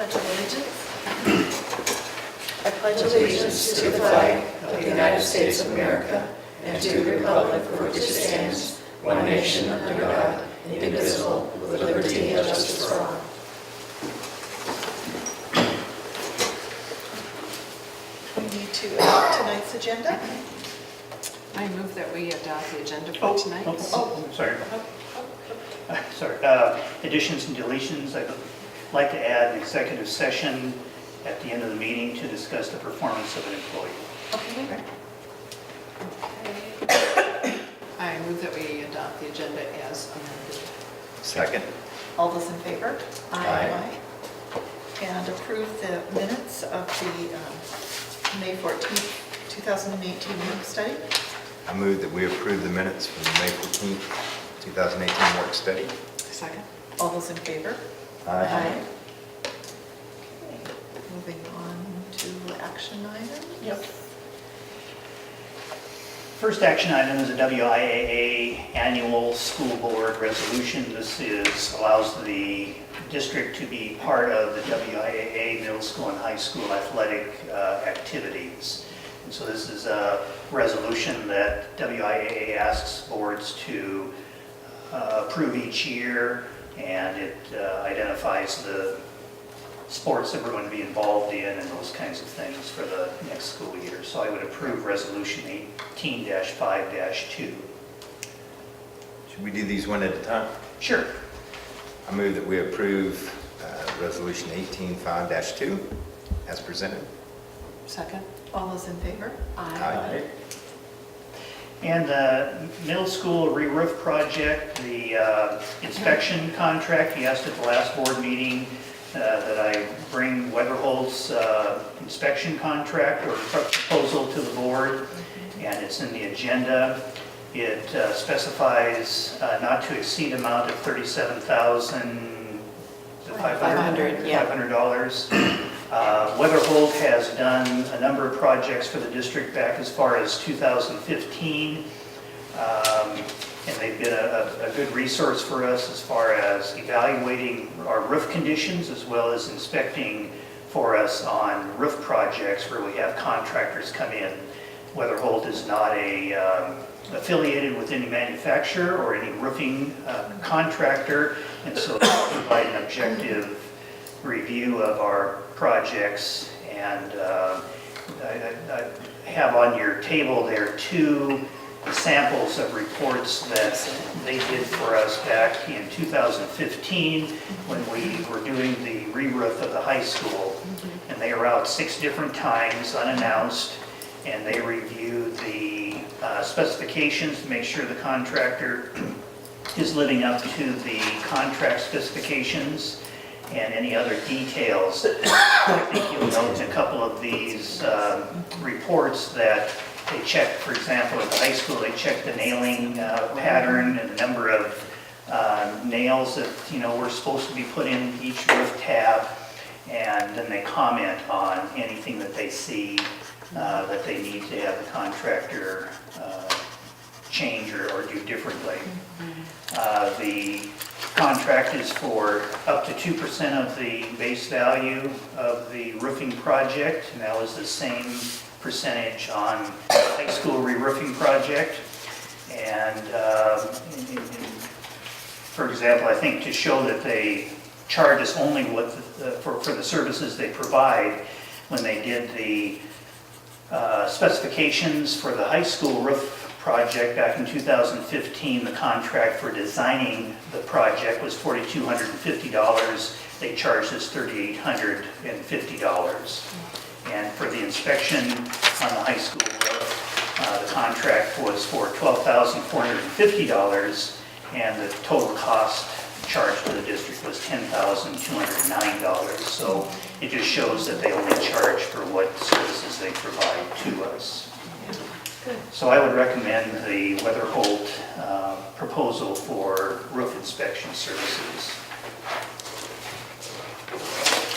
Pledge of Allegiance. I pledge allegiance to the flag of the United States of America and to the republic for which it stands, one nation under God, indivisible, with liberty and justice for all. We need to adopt tonight's agenda. I move that we adopt the agenda for tonight. Sorry. Sorry. Additions and deletions. I'd like to add an executive session at the end of the meeting to discuss the performance of an employee. Okay. I move that we adopt the agenda as amended. Second. All those in favor? Aye. And approve the minutes of the May 14th, 2018 work study. I move that we approve the minutes from the May 14th, 2018 work study. Second. All those in favor? Aye. Okay. Moving on to action items. Yep. First action item is a WIAA annual school board resolution. This allows the district to be part of the WIAA middle school and high school athletic activities. And so this is a resolution that WIAA asks boards to approve each year, and it identifies the sports that we're going to be involved in and those kinds of things for the next school year. So I would approve resolution 18-5-2. Should we do these one at a time? Sure. I move that we approve resolution 18-5-2 as presented. Second. All those in favor? Aye. And the middle school re-roof project, the inspection contract, you asked at the last board meeting that I bring Weatherholt's inspection contract or proposal to the board, and it's in the agenda. It specifies not to exceed amount of $37,500. Yeah. $500. Weatherholt has done a number of projects for the district back as far as 2015. And they've been a good resource for us as far as evaluating our roof conditions as well as inspecting for us on roof projects where we have contractors come in. Weatherholt is not affiliated with any manufacturer or any roofing contractor, and so they provide an objective review of our projects. And I have on your table there two samples of reports that they did for us back in 2015 when we were doing the re-roof of the high school. And they were out 6 different times unannounced, and they reviewed the specifications to make sure the contractor is living up to the contract specifications and any other details. I think you'll note in a couple of these reports that they checked, for example, at the high school, they checked the nailing pattern and the number of nails that were supposed to be put in each roof tab, and then they comment on anything that they see that they need to have the contractor change or do differently. The contract is for up to 2% of the base value of the roofing project, and that was the same percentage on the high school re-roofing project. And for example, I think to show that they charge us only what for the services they provide, when they did the specifications for the high school roof project back in 2015, the contract for designing the project was $4,250. They charged us $3,850. And for the inspection on the high school roof, the contract was for $12,450, and the total cost charged to the district was $10,209. So it just shows that they only charge for what services they provide to us. So I would recommend the Weatherholt proposal for roof inspection services.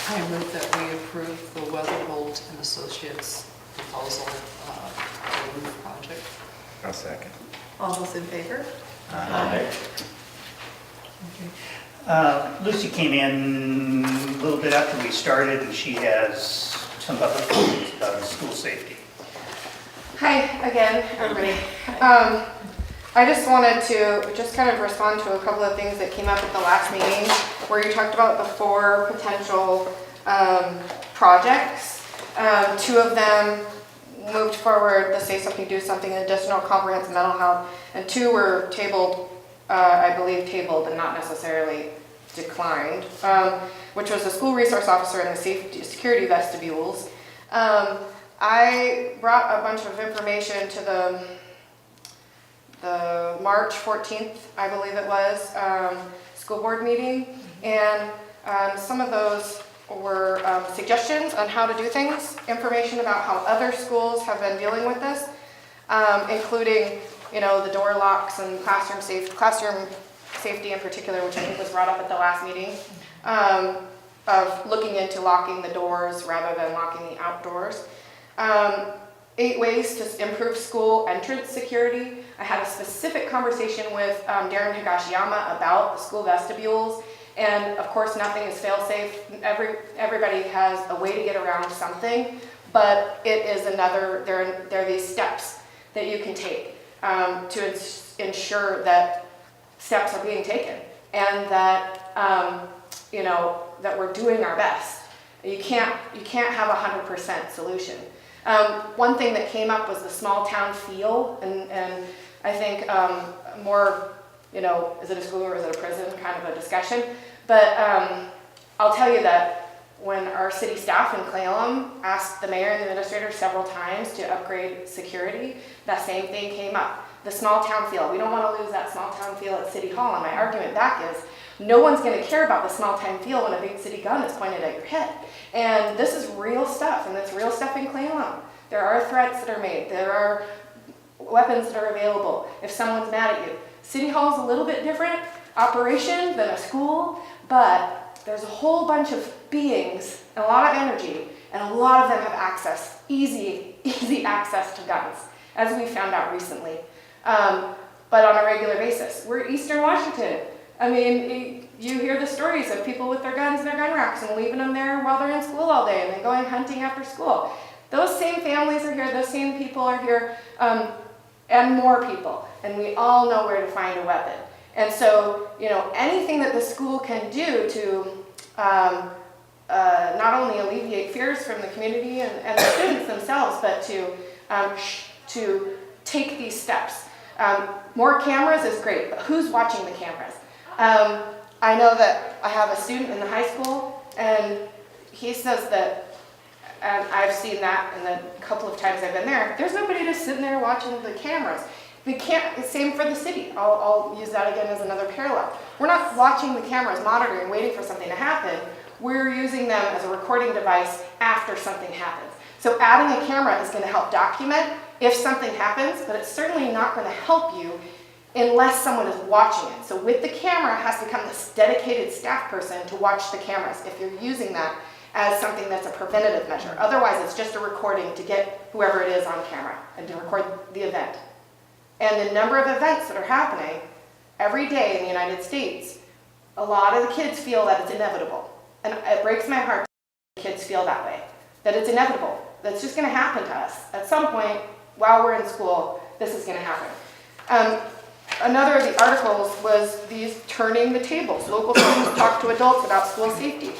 I move that we approve the Weatherholt and Associates proposal for the roof project. I'll second. All those in favor? Aye. Lucy came in little bit after we started, and she has some other things about school safety. Hi again, everybody. I just wanted to kind of respond to a couple of things that came up at the last meeting where you talked about the 4 potential projects. 2 of them moved forward, the Say Something, Do Something, additional comprehensive mental health, and 2 were tabled, I believe tabled and not necessarily declined, which was the school resource officer and the security vestibules. I brought a bunch of information to the March 14th, I believe it was, school board meeting, and some of those were suggestions on how to do things, information about how other schools have been dealing with this, including, the door locks and classroom safety in particular, which I think was brought up at the last meeting, of looking into locking the doors rather than locking the outdoors. 8 ways to improve school entrance security. I had a specific conversation with Darren Higashiyama about the school vestibules, and of course nothing is fail-safe. Everybody has a way to get around something, but it is there are these steps that you can take to ensure that steps are being taken and that that we're doing our best. You can't have 100% solution. One thing that came up was the small town feel, and I think more, is it a school or is it a prison kind of a discussion. But I'll tell you that when our city staff in Clallam asked the mayor and the administrator several times to upgrade security, that same thing came up. The small town feel. We don't want to lose that small town feel at City Hall. And my argument back is, no one's going to care about the small town feel when a big city gun is pointed at your head. And this is real stuff, and it's real stuff in Clallam. There are threats that are made. There are weapons that are available if someone's mad at you. City Hall is a little bit different operation than a school, but there's a whole bunch of beings and a lot of energy, and a lot of them have access, easy access to guns, as we found out recently. But on a regular basis. We're Eastern Washington. I mean, you hear the stories of people with their guns in their gun racks and leaving them there while they're in school all day and then going hunting after school. Those same families are here, those same people are here, and more people. And we all know where to find a weapon. And so, anything that the school can do to not only alleviate fears from the community and the students themselves, but to take these steps. More cameras is great, but who's watching the cameras? I know that I have a student in the high school, and he says that, and I've seen that in the couple of times I've been there, there's nobody just sitting there watching the cameras. Same for the city. I'll use that again as another parallel. We're not watching the cameras, monitoring, waiting for something to happen. We're using them as a recording device after something happens. So adding a camera is going to help document if something happens, but it's certainly not going to help you unless someone is watching it. So with the camera has to come this dedicated staff person to watch the cameras if you're using that as something that's a preventative measure. Otherwise, it's just a recording to get whoever it is on camera and to record the event. And the number of events that are happening every day in the United States, a lot of the kids feel that it's inevitable. And it breaks my heart that kids feel that way, that it's inevitable. That's just going to happen to us. At some point, while we're in school, this is going to happen. Another of the articles was these turning the tables. Local schools talk to adults about school safety.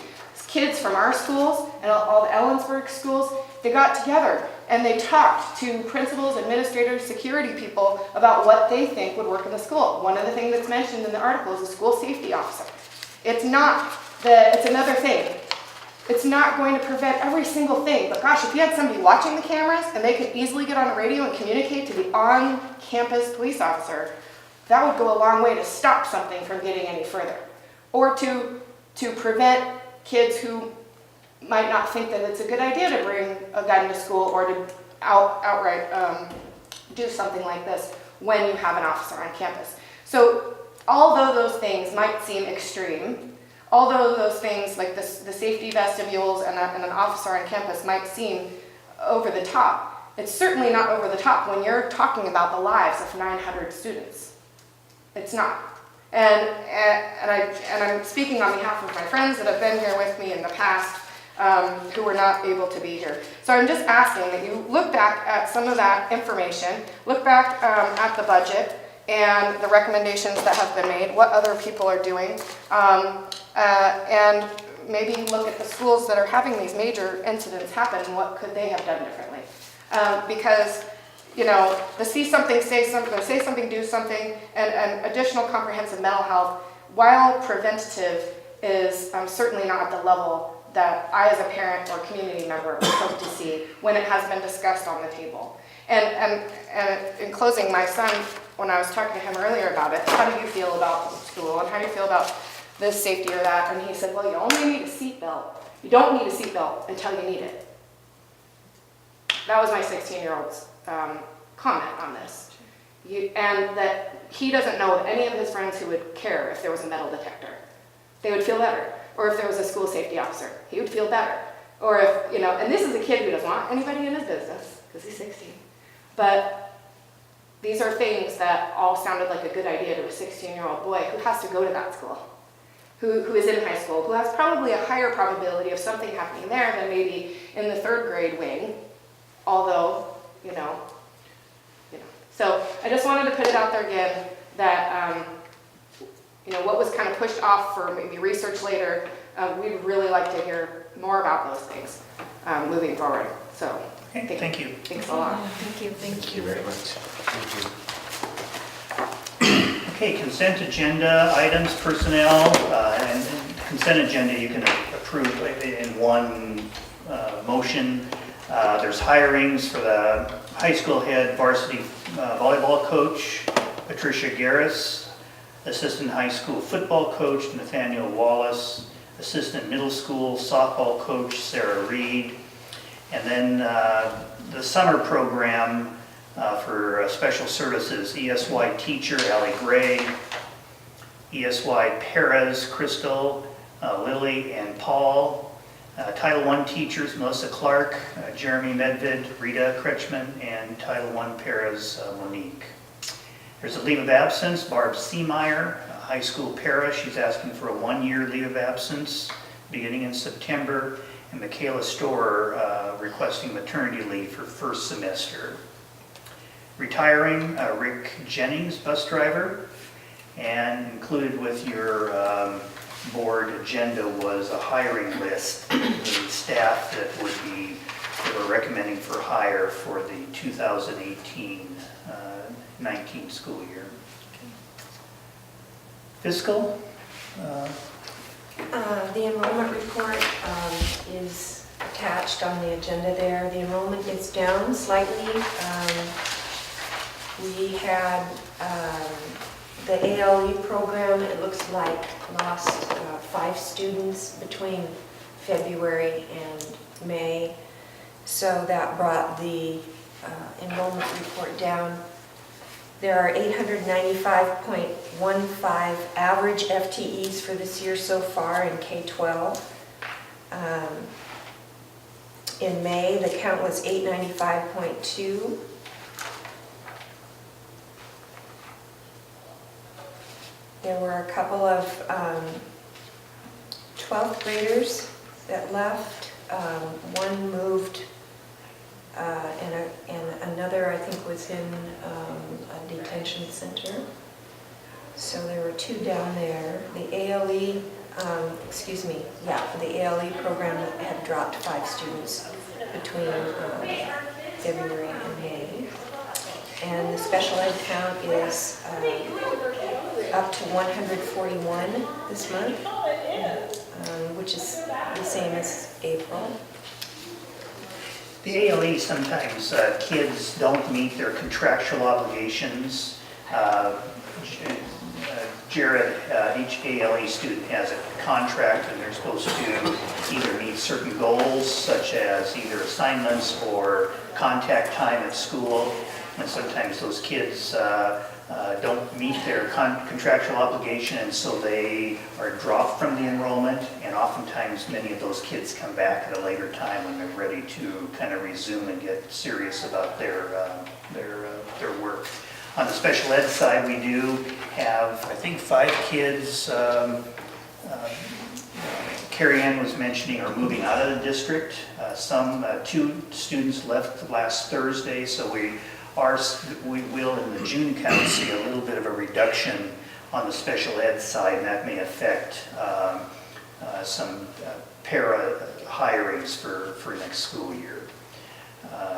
Kids from our schools and all the Ellensburg schools, they got together and they talked to principals, administrators, security people about what they think would work in the school. One of the things that's mentioned in the article is a school safety officer. It's another thing. It's not going to prevent every single thing, but gosh, if you had somebody watching the cameras and they could easily get on a radio and communicate to the on-campus police officer, that would go a long way to stop something from getting any further. Or to prevent kids who might not think that it's a good idea to bring a gun to school or to outright do something like this when you have an officer on campus. So although those things might seem extreme, although those things like the safety vestibules and an officer on campus might seem over the top, it's certainly not over the top when you're talking about the lives of 900 students. It's not. And I'm speaking on behalf of my friends that have been here with me in the past, who were not able to be here. So I'm just asking that you look back at some of that information, look back at the budget and the recommendations that have been made, what other people are doing, and maybe look at the schools that are having these major incidents happen and what could they have done differently. Because, you know, the see something, say something, or say something, do something, and additional comprehensive mental health, while preventative, is certainly not at the level that I as a parent or community member would hope to see when it has been discussed on the table. And in closing, my son, when I was talking to him earlier about it, how do you feel about school and how do you feel about this safety or that? And he said, well, you only need a seatbelt. You don't need a seatbelt until you need it. That was my 16-year-old's comment on this. And that he doesn't know of any of his friends who would care if there was a metal detector. They would feel better. Or if there was a school safety officer, he would feel better. Or if, you know, and this is a kid who doesn't want anybody in his business, because he's 16. But these are things that all sounded like a good idea to a 16-year-old boy who has to go to that school, who is in high school, who has probably a higher probability of something happening there than maybe in the 3rd grade wing, although, you know. So I just wanted to put it out there again that, you know, what was kind of pushed off for maybe research later, we'd really like to hear more about those things moving forward. So, Okay, thank you. Thanks a lot. Thank you. Thank you very much. Okay, consent agenda items, personnel, and consent agenda you can approve in one motion. There's hirings for the high school head varsity volleyball coach, Patricia Garris, assistant high school football coach, Nathaniel Wallace, assistant middle school softball coach, Sarah Reed, and then the summer program for special services, ESY teacher, Allie Gray, ESY paras, Crystal, Lily, and Paul, Title I teachers, Melissa Clark, Jeremy Medvid, Rita Kretschmann, and Title I paras, Monique. There's a leave of absence, Barb Seemeyer, high school para. She's asking for a 1-year leave of absence beginning in September. And Michaela Storer requesting maternity leave for 1st semester. Retiring, Rick Jennings, bus driver. And included with your board agenda was a hiring list of staff that we're recommending for hire for the 2018-19 school year. Fiscal? The enrollment report is attached on the agenda there. The enrollment is down slightly. We had the ALE program, it looks like, lost 5 students between February and May. So that brought the enrollment report down. There are 895.15 average FTEs for this year so far in K-12. In May, the count was 895.2. There were a couple of 12th graders that left. One moved, and another, I think, was in a detention center. So there were 2 down there. The ALE, the ALE program had dropped 5 students between February and May. And the special ed count is up to 141 this month, which is the same as April. The ALE, sometimes kids don't meet their contractual obligations. Jared, each ALE student has a contract and they're supposed to either meet certain goals, such as either assignments or contact time at school. And sometimes those kids don't meet their contractual obligation, and so they are dropped from the enrollment, and oftentimes many of those kids come back at a later time when they're ready to kind of resume and get serious about their work. On the special ed side, we do have, I think, 5 kids, Carrie Ann was mentioning, are moving out of the district. 2 students left last Thursday, so we will in the June count see a little bit of a reduction on the special ed side, and that may affect some para hirings for next school year.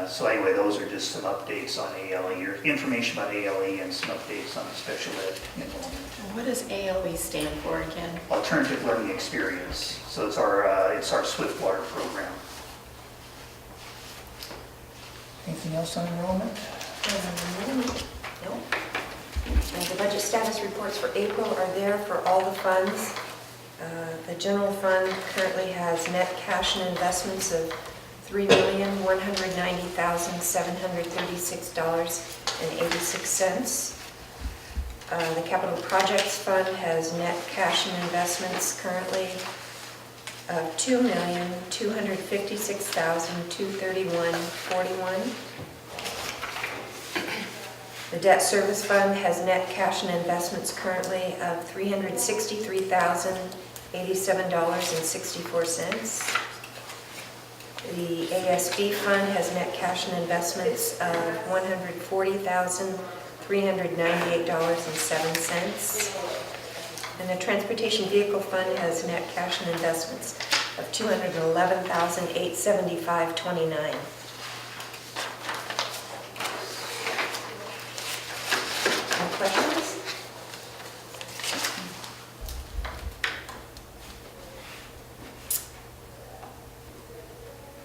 So anyway, those are just some updates on ALE, or information about ALE and some updates on the special ed enrollment. What does ALE stand for again? Alternative Learning Experience. So it's our Swiftwater program. Anything else on enrollment? No. The budget status reports for April are there for all the funds. The general fund currently has net cash and investments of $3,190,736.86. The capital projects fund has net cash and investments currently of $2,256,231.41. The debt service fund has net cash and investments currently of $363,087.64. The ASB fund has net cash and investments of $140,398.07. And the transportation vehicle fund has net cash and investments of $211,875.29. Any questions?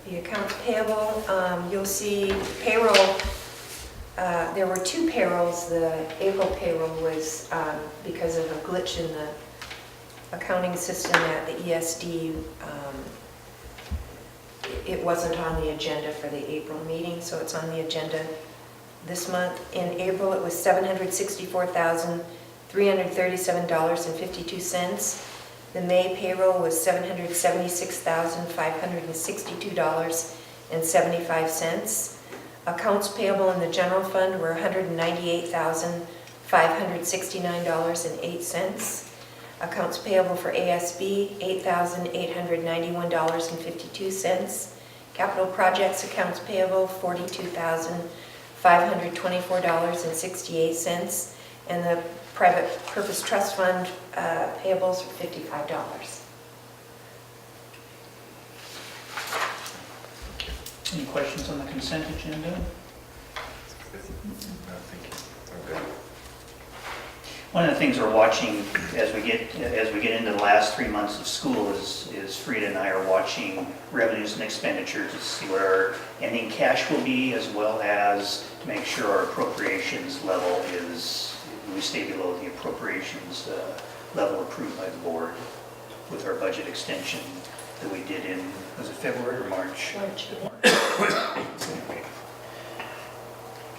The accounts payable, you'll see payroll. There were 2 payrolls. The April payroll was because of a glitch in the accounting system at the ESD. It wasn't on the agenda for the April meeting, so it's on the agenda this month. In April, it was $764,337.52. The May payroll was $776,562.75. Accounts payable in the general fund were $198,569.08. Accounts payable for ASB, $8,891.52. Capital projects accounts payable, $42,524.68. And the private purpose trust fund payables are $55. Any questions on the consent agenda? No, thank you. I'm good. One of the things we're watching as we get into the last 3 months of school is Frida and I are watching revenues and expenditures to see what our ending cash will be, as well as to make sure our appropriations level we stay below the appropriations level approved by the board with our budget extension that we did in, was it February or March?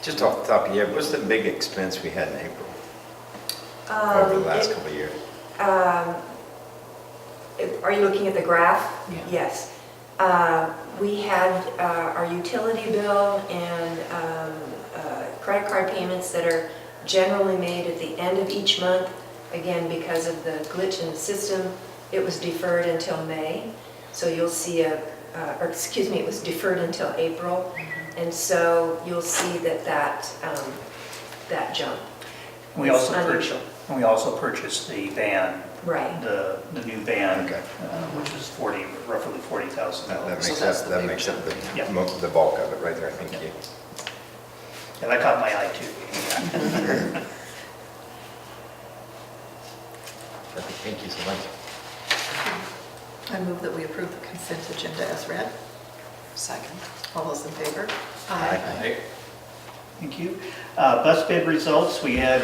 Just off the top of your head, what's the big expense we had in April over the last couple of years? Are you looking at the graph? Yeah. Yes. We had our utility bill and credit card payments that are generally made at the end of each month. Again, because of the glitch in the system, it was deferred until May. So you'll see it was deferred until April. And so you'll see that jump. We also purchased the van, Right. the new van, Okay. which is roughly $40,000. That makes up Yeah. the bulk of it right there, thank you. And that caught my eye too. Perfect, thank you so much. I move that we approve the consent agenda as read. Second. All those in favor? Aye. Thank you. Bus bid results, we had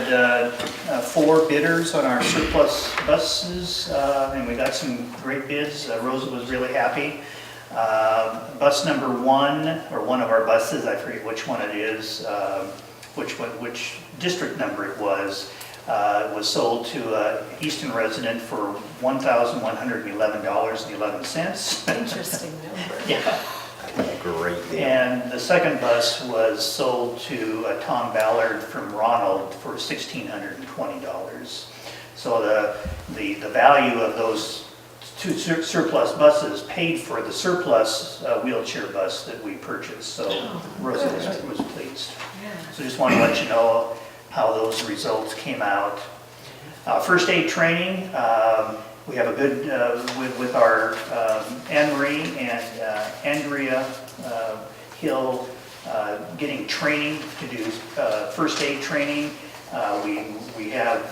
4 bidders on our surplus buses, and we got some great bids. Rosa was really happy. Bus number 1, or one of our buses, I forget which one it is, which district number it was sold to an Easton resident for $1,111.11. Interesting number. Yeah. Great deal. And the second bus was sold to Tom Ballard from Ronald for $1,620. So the value of those two surplus buses paid for the surplus wheelchair bus that we purchased. So Rosa was pleased. So just want to let you know how those results came out. First aid training, we have a good, with our Anne-Marie and Andrea Hill getting training to do first aid training. We have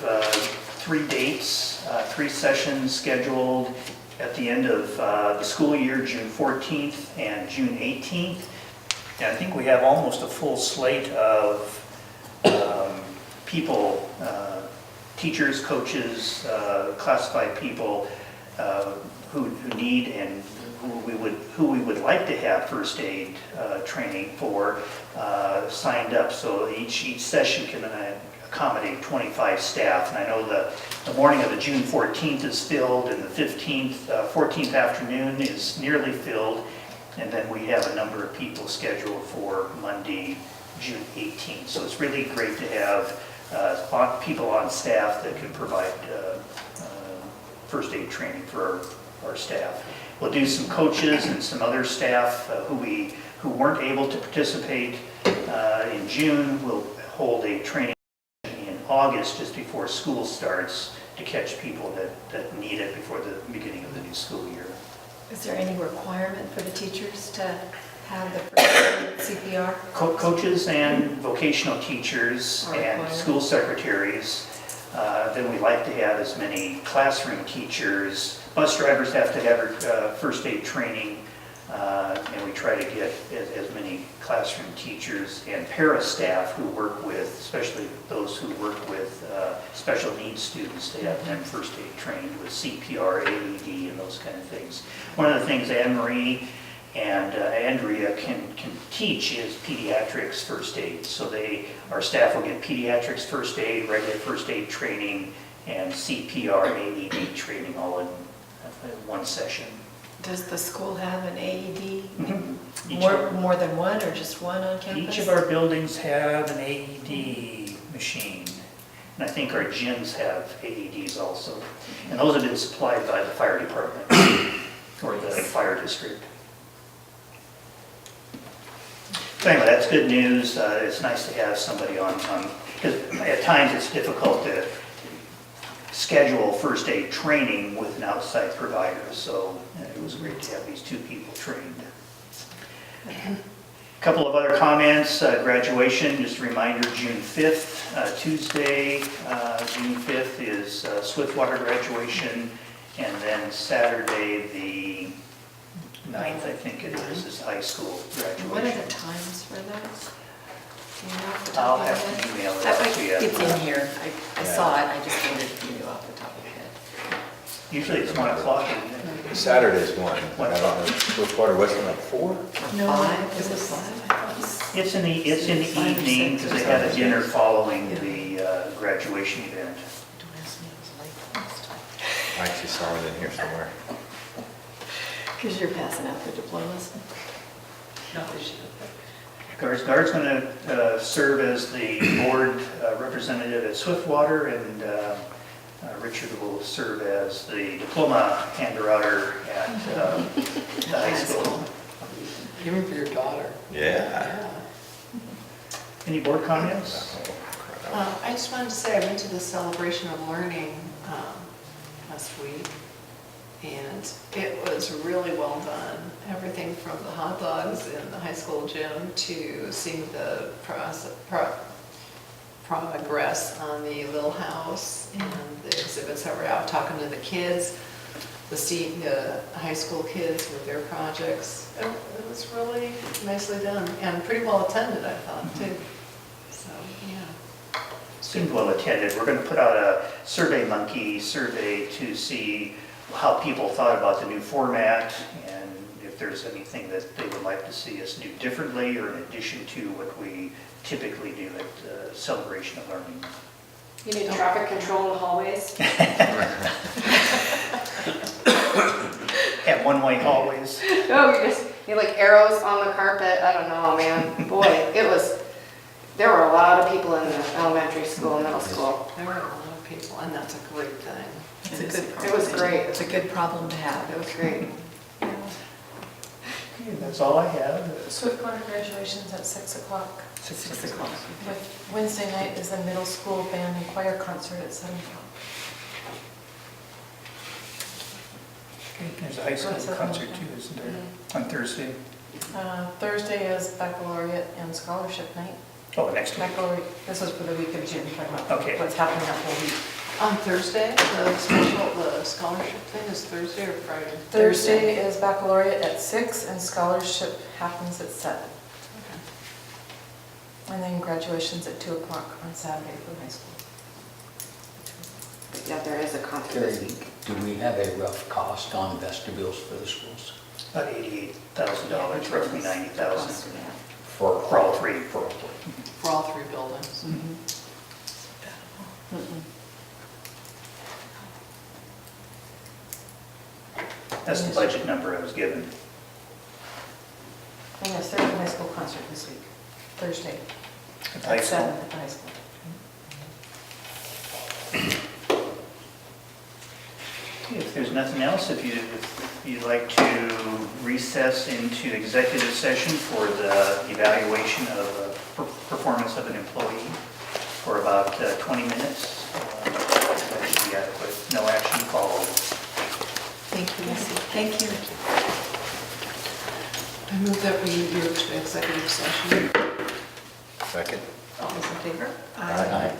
3 dates, 3 sessions scheduled at the end of the school year, June 14th and June 18th. And I think we have almost a full slate of people, teachers, coaches, classified people who need and who we would like to have first aid training for signed up. So each session can accommodate 25 staff. And I know the morning of the June 14th is filled, and the 14th afternoon is nearly filled. And then we have a number of people scheduled for Monday, June 18th. So it's really great to have people on staff that can provide first aid training for our staff. We'll do some coaches and some other staff who weren't able to participate in June. We'll hold a training in August just before school starts to catch people that need it before the beginning of the new school year. Is there any requirement for the teachers to have the first aid CPR? Coaches and vocational teachers and school secretaries. Then we like to have as many classroom teachers. Bus drivers have to have first aid training, and we try to get as many classroom teachers and para staff who work with, especially those who work with special needs students, to have them first aid trained with CPR, AED, and those kind of things. One of the things Anne-Marie and Andrea can teach is pediatrics first aid. So our staff will get pediatrics first aid, regular first aid training, and CPR, AED training all in one session. Does the school have an AED? Mm-hmm. More than one, or just one on campus? Each of our buildings have an AED machine, and I think our gyms have AEDs also. And those have been supplied by the fire department or the fire district. So anyway, that's good news. It's nice to have somebody on, because at times it's difficult to schedule first aid training with an outside provider. So it was great to have these 2 people trained. A couple of other comments. Graduation, just a reminder, June 5th, Tuesday, June 5th is Swiftwater graduation, and then Saturday the 9th, I think it is high school graduation. What are the times for those? Do you know off the I'll top of have your head? to email it That out to you. It's in here. I saw it, I just wondered if you knew off the top of your head. Usually it's 1 o'clock, isn't it? Saturday's 1. I don't know, Swiftwater, Western, like 4? No, 5? is it 5? It's in the evening, because they had a dinner following the graduation event. Don't ask me, it was late last time. I actually saw it in here somewhere. Because you're passing out the diplomas. Not this year. Guard's going to serve as the board representative at Swiftwater, and Richard will serve as the diploma hander-outer at the high school. Even for your daughter. Yeah. Any board comments? I just wanted to say, I went to the Celebration of Learning last week, and it was really well done. Everything from the hot dogs in the high school gym to seeing the progress on the little house and the exhibits that were out, talking to the kids, seeing the high school kids with their projects. It was really nicely done and pretty well attended, I thought, too. So, yeah. Seemed well attended. We're going to put out a SurveyMonkey survey to see how people thought about the new format and if there's anything that they would like to see us do differently or in addition to what we typically do at Celebration of Learning. You need traffic control in the hallways? Have one-way hallways. No, you like arrows on the carpet. I don't know, man. Boy, there were a lot of people in the elementary school, middle school. There were a lot of people, and that's a great thing. It's a good It was great. It's a good problem to have. It was great. Okay, that's all I have. Swiftwater graduation's at 6 o'clock. 6 o'clock. Wednesday night is the middle school band and choir concert at 7 o'clock. Okay, there's a high school concert too, isn't there, on Thursday? Thursday is baccalaureate and scholarship night. Oh, next week. Baccalaureate, this was for the week of June, talking about Okay. what's happening that whole week. On Thursday, the scholarship thing is Thursday or Friday? Thursday is baccalaureate at 6 and scholarship happens at 7. And then graduation's at 2 o'clock on Saturday for high school. Yeah, there is a concert this week. Do we have a rough cost on vestibules for the schools? About $88,000, roughly $90,000 For all three. For all three. For all three buildings. That's the budget number I was given. And yes, there's a high school concert this week, Thursday, At the high at 7 school. at the high school. If there's nothing else, if you'd like to recess into executive session for the evaluation of performance of an employee for about 20 minutes, that should be adequate. No action followed. Thank you, Missy. Thank you. I move that we move to executive session. Second. All those in favor? Aye.